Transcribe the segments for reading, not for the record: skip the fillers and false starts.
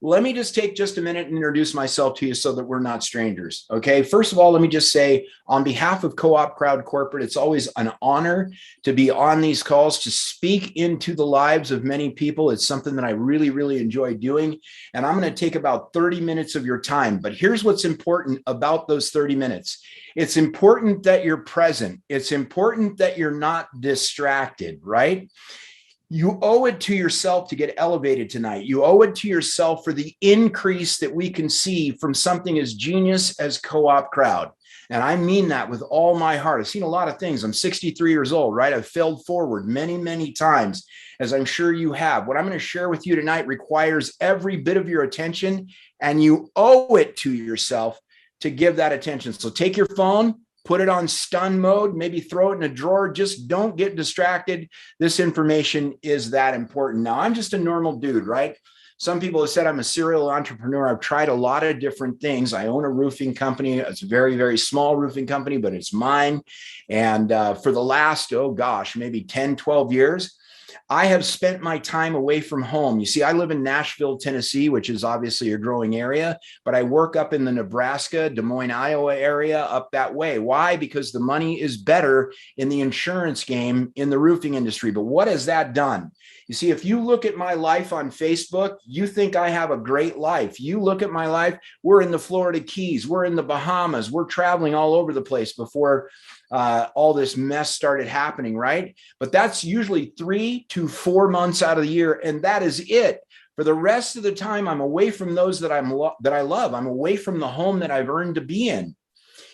let me just take just a minute and introduce myself to you so that we're not strangers. Okay. First of all, let me just say on behalf of Co-op Crowd Corporate, it's always an honor to be on these calls, to speak into the lives of many people. It's something that I really, really enjoy doing. And I'm going to take about 30 minutes of your time. But here's what's important about those 30 minutes. It's important that you're present. It's important that you're not distracted, right? You owe it to yourself to get elevated tonight. You owe it to yourself for the increase that we can see from something as genius as Co-op Crowd. And I mean that with all my heart. I've seen a lot of things. I'm 63 years old, right? I've failed forward many, many times, as I'm sure you have. What I'm going to share with you tonight requires every bit of your attention, and you owe it to yourself to give that attention. So take your phone, put it on stun mode, maybe throw it in a drawer. Just don't get distracted. This information is that important. Now, I'm just a normal dude, right? Some people have said I'm a serial entrepreneur. I've tried a lot of different things. I own a roofing company. It's a very, very small roofing company, but it's mine. And for the last, oh gosh, maybe 10, 12 years, I have spent my time away from home. You see, I live in Nashville, Tennessee, which is obviously a growing area, but I work up in the Nebraska, Des Moines, Iowa area up that way. Why? Because the money is better in the insurance game in the roofing industry. But what has that done? You see, if you look at my life on Facebook, you think I have a great life. You look at my life, we're in the Florida Keys, we're in the Bahamas, we're traveling all over the place before all this mess started happening, right? But that's usually 3 to 4 months out of the year, and that is it. For the rest of the time, I'm away from those that I love. I'm away from the home that I've earned to be in.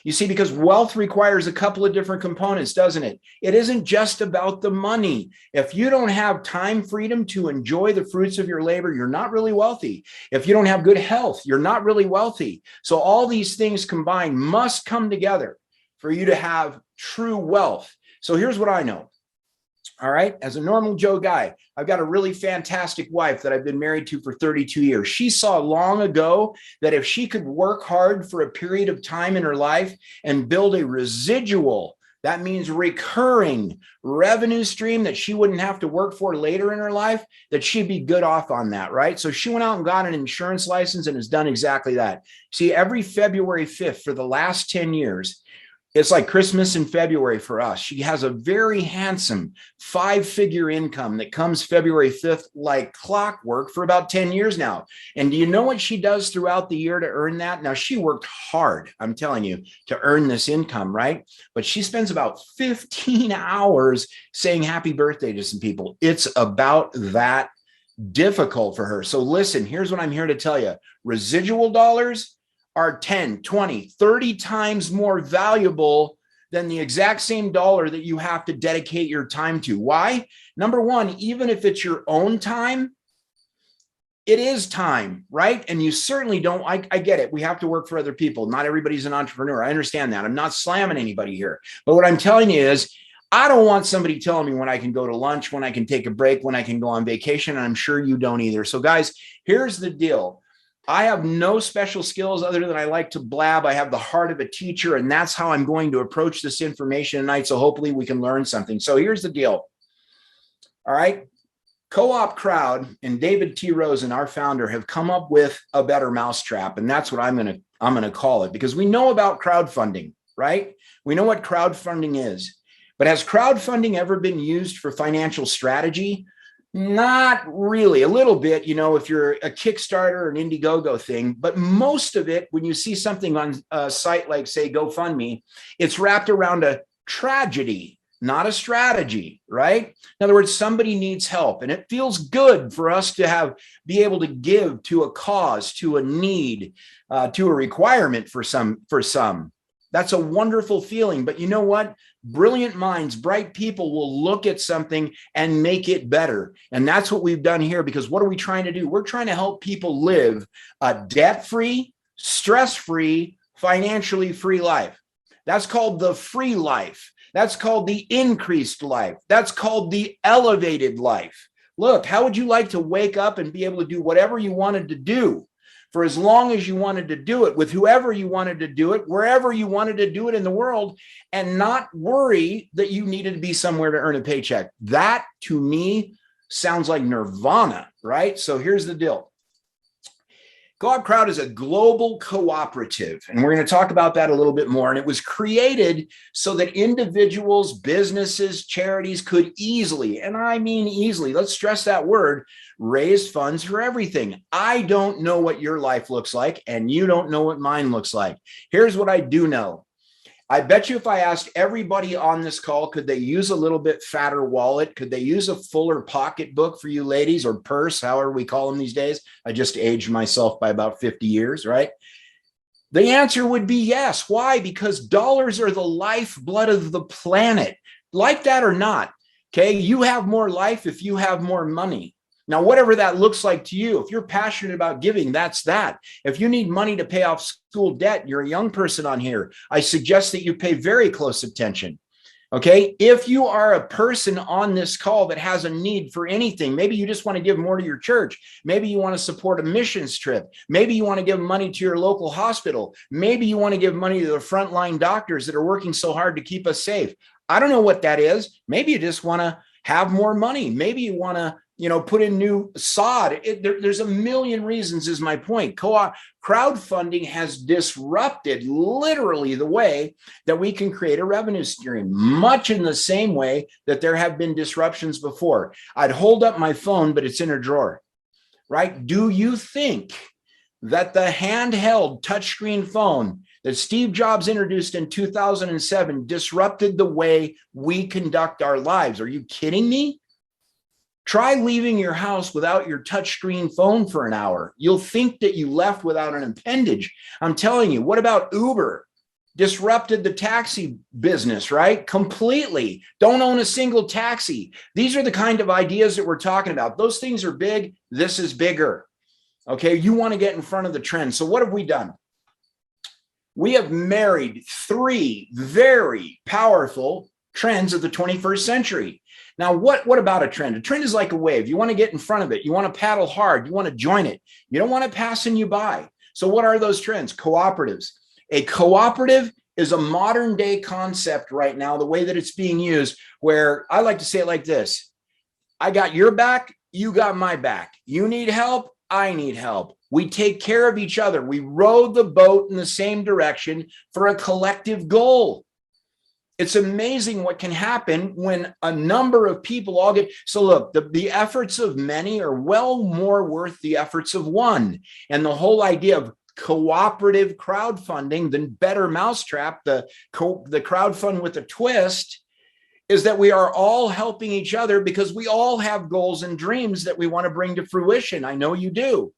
You see, because wealth requires a couple of different components, doesn't it? It isn't just about the money. If you don't have time freedom to enjoy the fruits of your labor, you're not really wealthy. If you don't have good health, you're not really wealthy. So all these things combined must come together for you to have true wealth. So here's what I know. All right. As a normal Joe guy, I've got a really fantastic wife that I've been married to for 32 years. She saw long ago that if she could work hard for a period of time in her life and build a residual, that means recurring revenue stream that she wouldn't have to work for later in her life, that she'd be good off on that, right? So she went out and got an insurance license and has done exactly that. See, every February 5th for the last 10 years, it's like Christmas in February for us. She has a very handsome 5-figure income that comes February 5th like clockwork for about 10 years now. And do you know what she does throughout the year to earn that? Now, she worked hard, I'm telling you, to earn this income, right? But she spends about 15 hours saying happy birthday to some people. It's about that difficult for her. So listen, here's what I'm here to tell you. Residual dollars are 10, 20, 30 times more valuable than the exact same dollar that you have to dedicate your time to. Why? Number one, even if it's your own time, it is time, right? And you certainly don't, I get it. We have to work for other people. Not everybody's an entrepreneur. I understand that. I'm not slamming anybody here. But what I'm telling you is, I don't want somebody telling me when I can go to lunch, when I can take a break, when I can go on vacation. And I'm sure you don't either. So guys, here's the deal. I have no special skills other than I like to blab. I have the heart of a teacher, and that's how I'm going to approach this information tonight. So hopefully we can learn something. So here's the deal. All right. Co-op Crowd and David T. Rosen, our founder, have come up with a better mousetrap. And that's what I'm going to call it, because we know about crowdfunding, right? We know what crowdfunding is. But has crowdfunding ever been used for financial strategy? Not really. A little bit, you know, if you're a Kickstarter or an Indiegogo thing, but most of it, when you see something on a site like, say, GoFundMe, it's wrapped around a tragedy, not a strategy, right? In other words, somebody needs help, and it feels good for us to be able to give to a cause, to a need, to a requirement for some. That's a wonderful feeling. But you know what? Brilliant minds, bright people will look at something and make it better. And that's what we've done here, because what are we trying to do? We're trying to help people live a debt-free, stress-free, financially free life. That's called the free life. That's called the increased life. That's called the elevated life. Look, how would you like to wake up and be able to do whatever you wanted to do for as long as you wanted to do it, with whoever you wanted to do it, wherever you wanted to do it in the world, and not worry that you needed to be somewhere to earn a paycheck? That, to me, sounds like nirvana, right? So here's the deal. Co-op Crowd is a global cooperative, and we're going to talk about that a little bit more. And it was created so that individuals, businesses, charities could easily, and I mean easily, let's stress that word, raise funds for everything. I don't know what your life looks like, and you don't know what mine looks like. Here's what I do know. I bet you if I asked everybody on this call, could they use a little bit fatter wallet? Could they use a fuller pocketbook for you ladies, or purse, however we call them these days? I just aged myself by about 50 years, right? The answer would be yes. Why? Because dollars are the lifeblood of the planet. Like that or not, okay? You have more life if you have more money. Now, whatever that looks like to you, if you're passionate about giving, that's that. If you need money to pay off school debt, you're a young person on here, I suggest that you pay very close attention. Okay. If you are a person on this call that has a need for anything, maybe you just want to give more to your church. Maybe you want to support a missions trip. Maybe you want to give money to your local hospital. Maybe you want to give money to the frontline doctors that are working so hard to keep us safe. I don't know what that is. Maybe you just want to have more money. Maybe you want to put in new sod. There's a million reasons is my point. Co-op crowdfunding has disrupted literally the way that we can create a revenue stream, much in the same way that there have been disruptions before. I'd hold up my phone, but it's in a drawer, right? Do you think that the handheld touchscreen phone that Steve Jobs introduced in 2007 disrupted the way we conduct our lives? Are you kidding me? Try leaving your house without your touchscreen phone for an hour. You'll think that you left without an appendage. I'm telling you, what about Uber? Disrupted the taxi business, right? Completely. Don't own a single taxi. These are the kind of ideas that we're talking about. Those things are big. This is bigger. Okay, you want to get in front of the trend. So what have we done? We have married three very powerful trends of the 21st century. Now, what about a trend? A trend is like a wave. You want to get in front of it. You want to paddle hard. You want to join it. You don't want to pass you by. So what are those trends? Cooperatives. A cooperative is a modern day concept right now, the way that it's being used, where I like to say it like this. I got your back. You got my back. You need help. I need help. We take care of each other. We row the boat in the same direction for a collective goal. It's amazing what can happen when a number of people all get. So look, the efforts of many are well more worth the efforts of one. And the whole idea of cooperative crowdfunding, the better mousetrap, the crowdfund with a twist, is that we are all helping each other because we all have goals and dreams that we want to bring to fruition. I know you do.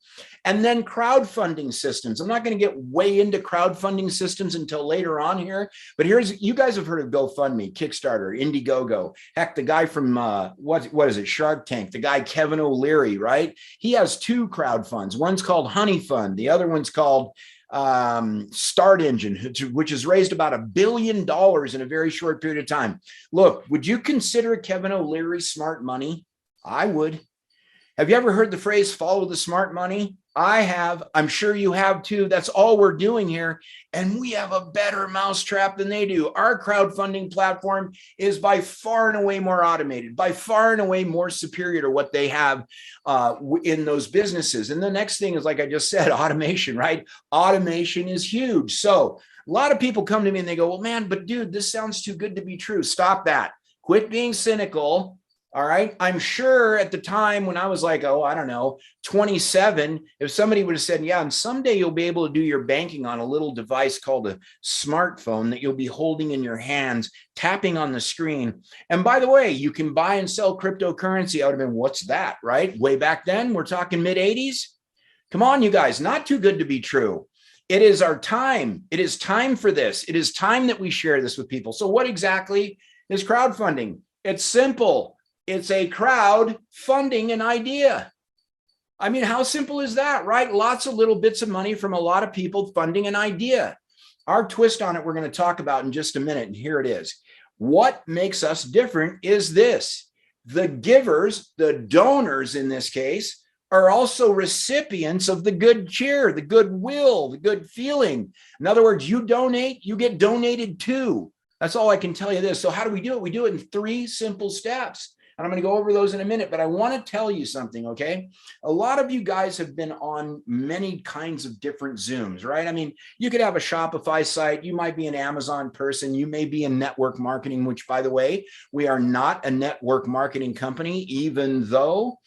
And then crowdfunding systems. I'm not going to get way into crowdfunding systems until later on here, but you guys have heard of GoFundMe, Kickstarter, Indiegogo. Heck, the guy from what is it, Shark Tank, the guy Kevin O'Leary, right? He has two crowdfunds. One's called Honey Fund. The other one's called Start Engine, which has raised about $1 billion in a very short period of time. Look, would you consider Kevin O'Leary smart money? I would. Have you ever heard the phrase follow the smart money? I have. I'm sure you have too. That's all we're doing here. And we have a better mousetrap than they do. Our crowdfunding platform is by far and away more automated, by far and away more superior to what they have in those businesses. And the next thing is, like I just said, automation, right? Automation is huge. So a lot of people come to me and they go, well, man, but dude, this sounds too good to be true. Stop that. Quit being cynical. All right. I'm sure at the time when I was like, 27, if somebody would have said, yeah, and someday you'll be able to do your banking on a little device called a smartphone that you'll be holding in your hands, tapping on the screen. And by the way, you can buy and sell cryptocurrency. I would have been, what's that? Right. Way back then, we're talking mid 80s. Come on, you guys, not too good to be true. It is our time. It is time for this. It is time that we share this with people. So what exactly is crowdfunding? It's simple. It's a crowd funding an idea. I mean, how simple is that, right? Lots of little bits of money from a lot of people funding an idea. Our twist on it, we're going to talk about in just a minute. And here it is. What makes us different is this. The givers, the donors in this case, are also recipients of the good cheer, the goodwill, the good feeling. In other words, you donate, you get donated to. That's all I can tell you this. So how do we do it? We do it in 3 simple steps. And I'm going to go over those in a minute, but I want to tell you something, okay? A lot of you guys have been on many kinds of different Zooms, right? I mean, you could have a Shopify site. You might be an Amazon person. You may be in network marketing, which, by the way, we are not a network marketing company, even though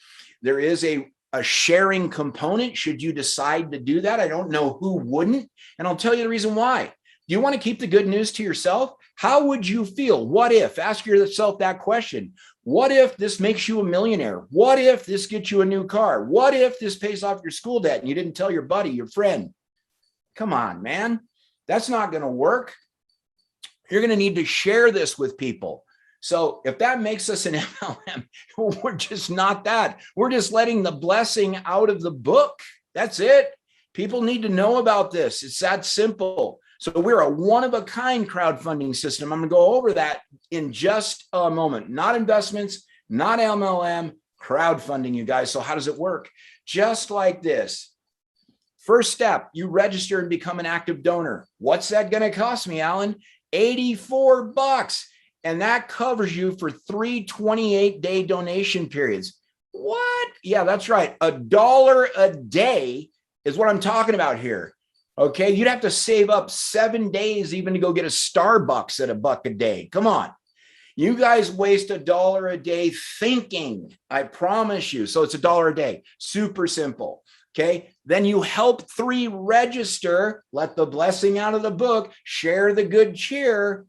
there is a sharing component should you decide to do that. I don't know who wouldn't, and I'll tell you the reason why. Do you want to keep the good news to yourself? How would you feel? What if? Ask yourself that question. What if this makes you a millionaire? What if this gets you a new car? What if this pays off your school debt and you didn't tell your buddy, your friend? Come on, man. That's not going to work. You're going to need to share this with people. So if that makes us an MLM, we're just not that. We're just letting the blessing out of the book. That's it. People need to know about this. It's that simple. So we're a one-of-a-kind crowdfunding system. I'm going to go over that in just a moment. Not investments, not MLM, crowdfunding, you guys. So how does it work? Just like this. First step, you register and become an active donor. What's that going to cost me, Alan? $84. And that covers you for 3 28-day donation periods. What? Yeah, that's right. $1 a day is what I'm talking about here. Okay, you'd have to save up 7 days even to go get a Starbucks at $1 a day. Come on. You guys waste $1 a day thinking, I promise you. So it's $1 a day. Super simple. Okay, then you help 3 register, let the blessing out of the book, share the good cheer,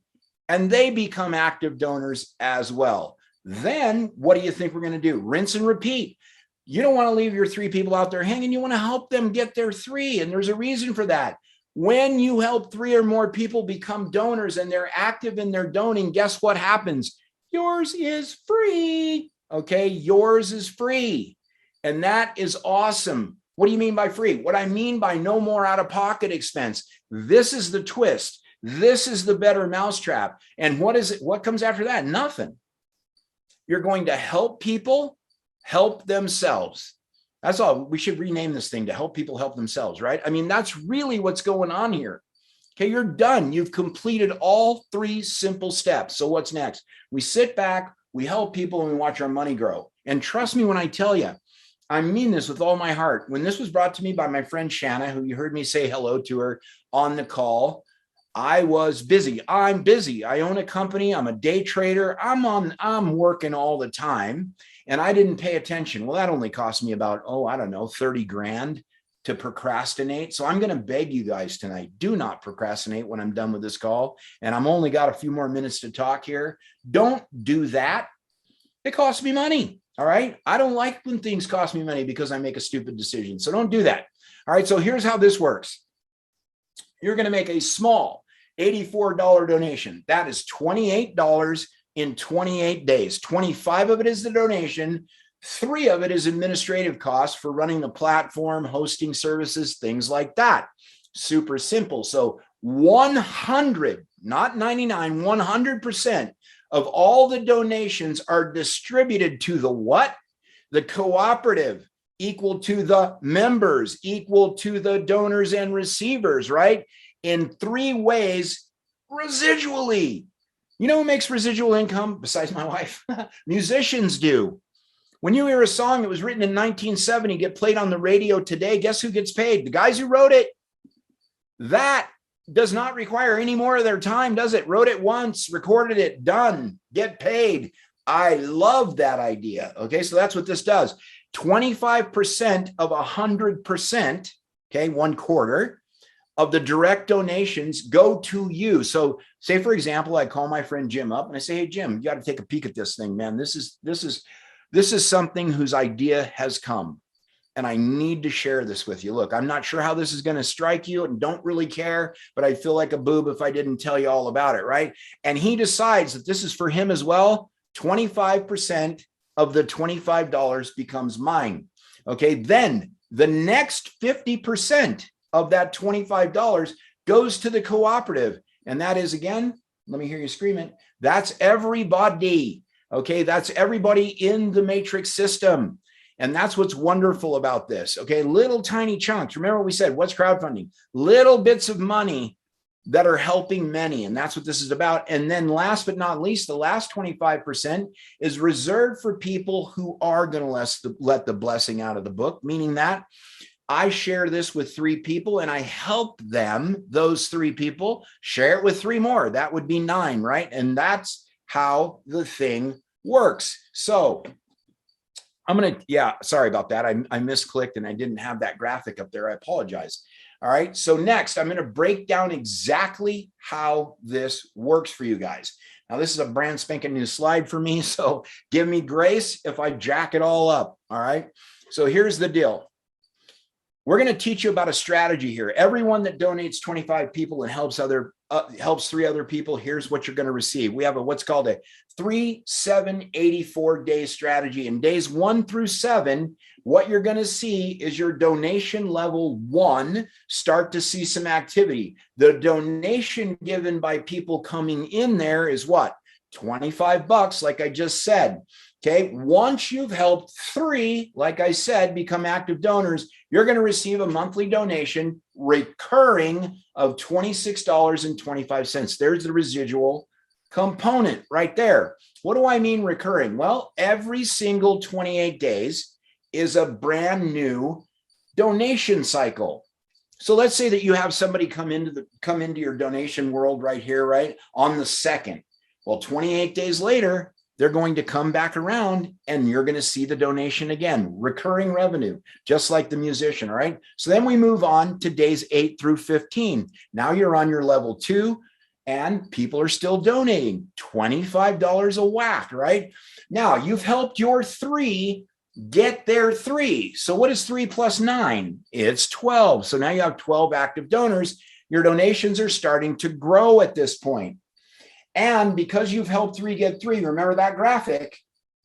and they become active donors as well. Then what do you think we're going to do? Rinse and repeat. You don't want to leave your 3 people out there hanging. You want to help them get their 3. And there's a reason for that. When you help 3 or more people become donors and they're active in their donating, guess what happens? Yours is free. Okay, yours is free. And that is awesome. What do you mean by free? What I mean by no more out-of-pocket expense. This is the twist. This is the better mousetrap. And what is it? What comes after that? Nothing. You're going to help people help themselves. That's all. We should rename this thing to help people help themselves, right? I mean, that's really what's going on here. Okay, you're done. You've completed all 3 simple steps. So what's next? We sit back, we help people, and we watch our money grow. And trust me when I tell you, I mean this with all my heart. When this was brought to me by my friend Shanna, who you heard me say hello to her on the call, I was busy. I'm busy. I own a company. I'm a day trader. I'm working all the time. And I didn't pay attention. Well, that only cost me about, I don't know, 30 grand to procrastinate. So I'm going to beg you guys tonight, do not procrastinate when I'm done with this call. And I'm only got a few more minutes to talk here. Don't do that. It costs me money. All right. I don't like when things cost me money because I make a stupid decision. So don't do that. All right. So here's how this works. You're going to make a small $84 donation. That is $28 in 28 days. 25 of it is the donation. 3 of it is administrative costs for running the platform, hosting services, things like that. Super simple. So 100, not 99, 100% of all the donations are distributed to the what? The cooperative, equal to the members, equal to the donors and receivers, right? In 3 ways, residually. You know who makes residual income besides my wife? Musicians do. When you hear a song that was written in 1970 get played on the radio today, guess who gets paid? The guys who wrote it. That does not require any more of their time, does it? Wrote it once, recorded it, done, get paid. I love that idea. Okay, so that's what this does. 25% of 100%, okay, 1/4 of the direct donations go to you. So say, for example, I call my friend Jim up and I say, hey, Jim, you got to take a peek at this thing, man. This is something whose idea has come and I need to share this with you. Look, I'm not sure how this is going to strike you and don't really care, but I'd feel like a boob if I didn't tell you all about it, right? And he decides that this is for him as well. 25% of the $25 becomes mine. Okay, then the next 50% of that $25 goes to the cooperative. And that is, again, let me hear you scream it. That's everybody. Okay, that's everybody in the matrix system. And that's what's wonderful about this. Okay, little tiny chunks. Remember what we said, what's crowdfunding? Little bits of money that are helping many. And that's what this is about. And then last but not least, the last 25% is reserved for people who are going to let the blessing out of the book, meaning that I share this with 3 people and I help them, those 3 people, share it with 3 more. That would be 9, right? And that's how the thing works. So I'm going to, yeah, sorry about that. I misclicked and I didn't have that graphic up there. I apologize. All right. So next, I'm going to break down exactly how this works for you guys. Now, this is a brand spanking new slide for me. So give me grace if I jack it all up. All right. So here's the deal. We're going to teach you about a strategy here. Everyone that donates 25 people and helps 3 other people, here's what you're going to receive. We have what's called a 3-7-84 day strategy. In days 1 through 7, what you're going to see is your donation level 1 start to see some activity. The donation given by people coming in there is what? $25, like I just said. Okay, once you've helped 3, like I said, become active donors, you're going to receive a monthly donation recurring of $26.25. There's the residual component right there. What do I mean recurring? Well, every single 28 days is a brand new donation cycle. So let's say that you have somebody come into your donation world right here, right on the 2nd. Well, 28 days later, they're going to come back around and you're going to see the donation again, recurring revenue, just like the musician. All right. So then we move on to days 8 through 15. Now you're on your level 2 and people are still donating $25 a whack, right? Now you've helped your 3 get their 3. So what is 3 plus 9? It's 12. So now you have 12 active donors. Your donations are starting to grow at this point. And because you've helped 3 get 3, remember that graphic,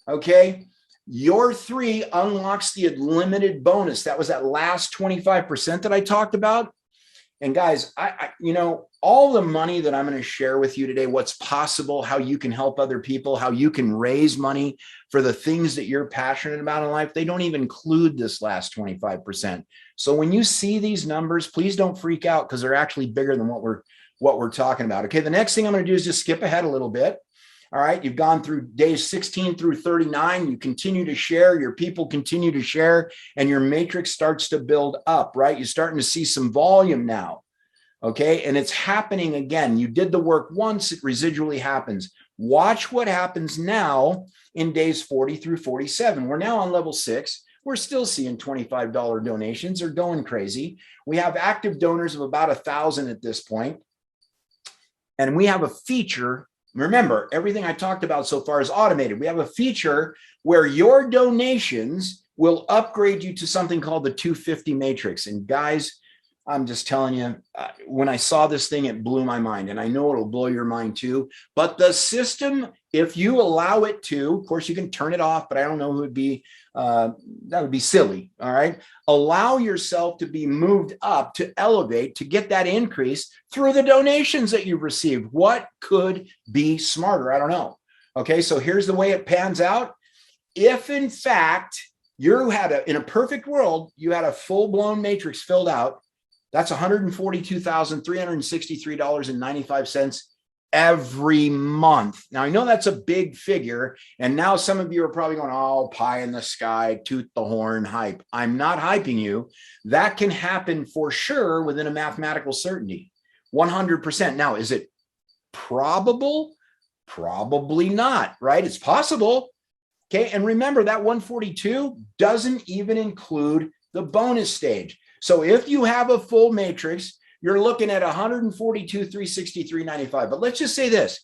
okay? Your 3 unlocks the limited bonus. That was that last 25% that I talked about. And guys, all the money that I'm going to share with you today, what's possible, how you can help other people, how you can raise money for the things that you're passionate about in life, they don't even include this last 25%. So when you see these numbers, please don't freak out because they're actually bigger than what we're talking about. Okay, the next thing I'm going to do is just skip ahead a little bit. All right, you've gone through days 16 through 39. You continue to share, your people continue to share, and your matrix starts to build up, right? You're starting to see some volume now. Okay, and it's happening again. You did the work once, it residually happens. Watch what happens now in days 40 through 47. We're now on level 6. We're still seeing $25 donations. They're going crazy. We have active donors of about 1,000 at this point. And we have a feature. Remember, everything I talked about so far is automated. We have a feature where your donations will upgrade you to something called the 250 matrix. And guys, I'm just telling you, when I saw this thing, it blew my mind. And I know it'll blow your mind too. But the system, if you allow it to, of course, you can turn it off, but I don't know who would be, that would be silly. All right. Allow yourself to be moved up, to elevate, to get that increase through the donations that you've received. What could be smarter? I don't know. Okay. So here's the way it pans out. If in fact you had in a perfect world, you had a full-blown matrix filled out, that's $142,363.95 every month. Now, I know that's a big figure. And now some of you are probably going, oh, pie in the sky, toot the horn, hype. I'm not hyping you. That can happen for sure within a mathematical certainty, 100%. Now, is it probable? Probably not, right? It's possible. Okay. And remember that 142 doesn't even include the bonus stage. So if you have a full matrix, you're looking at 142,363.95. But let's just say this.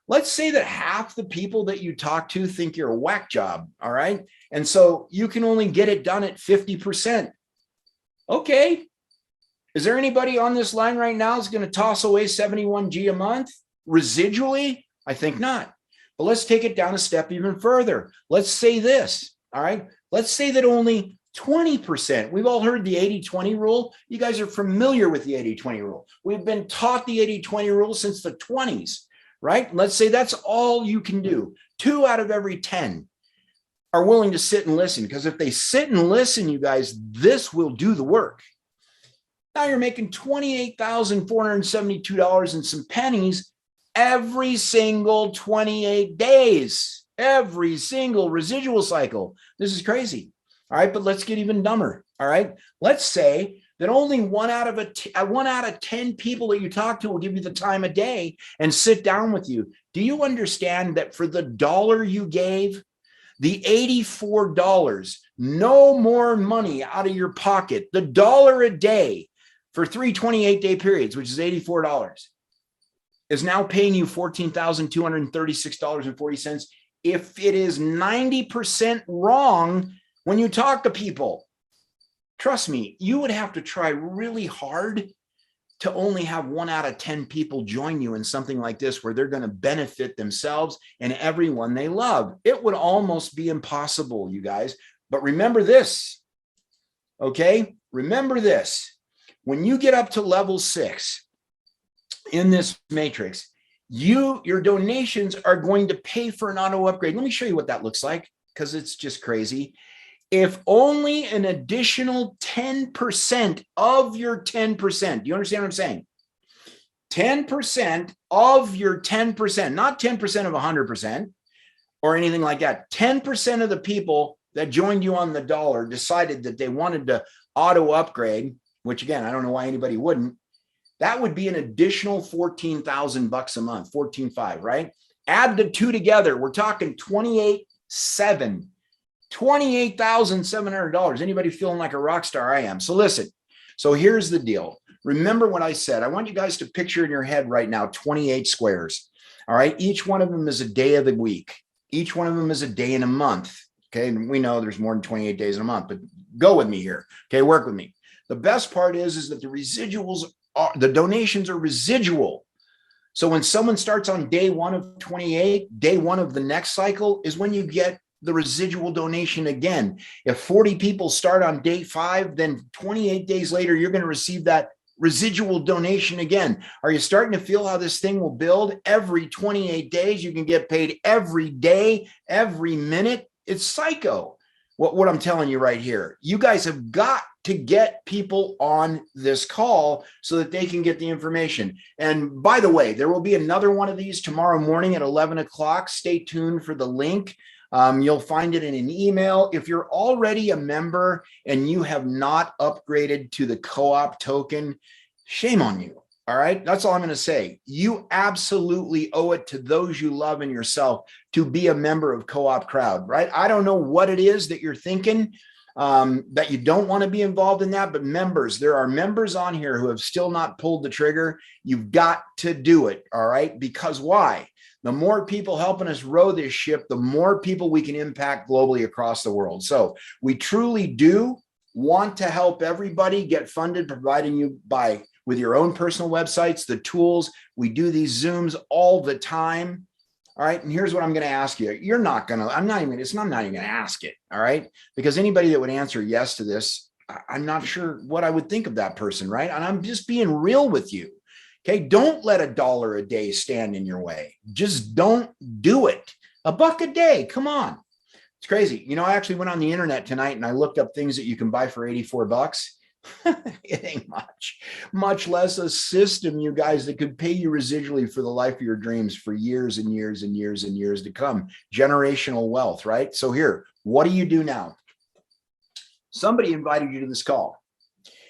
Let's say that half the people that you talk to think you're a whack job. All right. And so you can only get it done at 50%. Okay. Is there anybody on this line right now that's going to toss away 71G a month residually? I think not. But let's take it down a step even further. Let's say this. All right. Let's say that only 20%. We've all heard the 80-20 rule. You guys are familiar with the 80-20 rule. We've been taught the 80-20 rule since the 20s, right? Let's say that's all you can do. 2 out of every 10 are willing to sit and listen, because if they sit and listen, you guys, this will do the work. Now you're making $28,472 and some pennies every single 28 days, every single residual cycle. This is crazy. All right, but let's get even dumber. All right, let's say that only one out of 10 people that you talk to will give you the time of day and sit down with you. Do you understand that for the dollar you gave, the $84, no more money out of your pocket, the dollar a day for 3 28-day periods, which is $84, is now paying you $14,236.40 if it is 90% wrong when you talk to people. Trust me, you would have to try really hard to only have 1 out of 10 people join you in something like this where they're going to benefit themselves and everyone they love. It would almost be impossible, you guys. But remember this, okay? Remember this. When you get up to level 6 in this matrix, your donations are going to pay for an auto upgrade. Let me show you what that looks like, because it's just crazy. If only an additional 10% of your 10%, do you understand what I'm saying? 10% of your 10%, not 10% of 100% or anything like that. 10% of the people that joined you on the dollar decided that they wanted to auto upgrade, which again, I don't know why anybody wouldn't. That would be an additional $14,000 a month, 14.5, right? Add the two together, we're talking 28.7. $28,700. Anybody feeling like a rock star? I am. So listen, so here's the deal. Remember what I said. I want you guys to picture in your head right now 28 squares. All right. Each one of them is a day of the week. Each one of them is a day in a month. Okay. And we know there's more than 28 days in a month, but go with me here. Okay. Work with me. The best part is that the residuals are, the donations are residual. So when someone starts on day 1 of 28, day 1 of the next cycle is when you get the residual donation again. If 40 people start on day 5, then 28 days later, you're going to receive that residual donation again. Are you starting to feel how this thing will build? Every 28 days, you can get paid every day, every minute. It's psycho. What I'm telling you right here. You guys have got to get people on this call so that they can get the information. And by the way, there will be another one of these tomorrow morning at 11 o'clock. Stay tuned for the link. You'll find it in an email. If you're already a member and you have not upgraded to the co-op token, shame on you. All right. That's all I'm going to say. You absolutely owe it to those you love and yourself to be a member of Co-op Crowd, right? I don't know what it is that you're thinking, that you don't want to be involved in that, but members, there are members on here who have still not pulled the trigger. You've got to do it. All right. Because why? The more people helping us row this ship, the more people we can impact globally across the world. So we truly do want to help everybody get funded, providing you with your own personal websites, the tools. We do these Zooms all the time. All right. And here's what I'm going to ask you. I'm not even going to ask it. All right. Because anybody that would answer yes to this, I'm not sure what I would think of that person. Right. And I'm just being real with you. Okay, don't let $1 a day stand in your way. Just don't do it. $1 a day, come on. It's crazy. You know, I actually went on the internet tonight and I looked up things that you can buy for $84. It ain't much less a system, you guys, that could pay you residually for the life of your dreams for years and years and years and years to come. Generational wealth, right? So here, what do you do now? Somebody invited you to this call.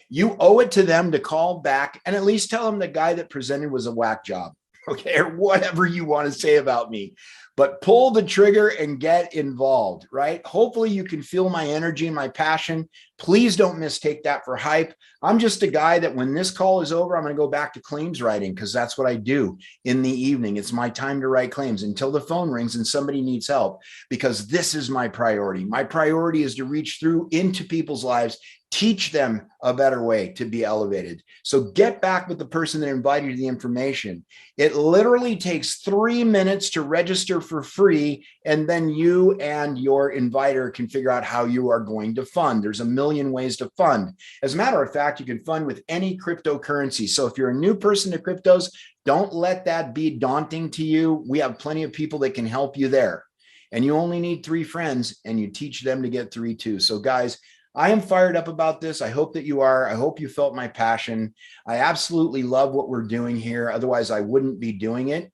You owe it to them to call back and at least tell them the guy that presented was a whack job, okay, or whatever you want to say about me. But pull the trigger and get involved, right? Hopefully you can feel my energy and my passion. Please don't mistake that for hype. I'm just a guy that when this call is over, I'm going to go back to claims writing because that's what I do in the evening. It's my time to write claims until the phone rings and somebody needs help, because this is my priority. My priority is to reach through into people's lives, teach them a better way to be elevated. So get back with the person that invited you the information. It literally takes 3 minutes to register for free, and then you and your inviter can figure out how you are going to fund. There's a million ways to fund. As a matter of fact, you can fund with any cryptocurrency. So if you're a new person to cryptos, don't let that be daunting to you. We have plenty of people that can help you there. And you only need 3 friends, and you teach them to get 3 too. So guys, I am fired up about this. I hope that you are. I hope you felt my passion. I absolutely love what we're doing here. Otherwise, I wouldn't be doing it.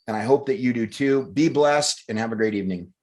And I hope that you do too. Be blessed and have a great evening.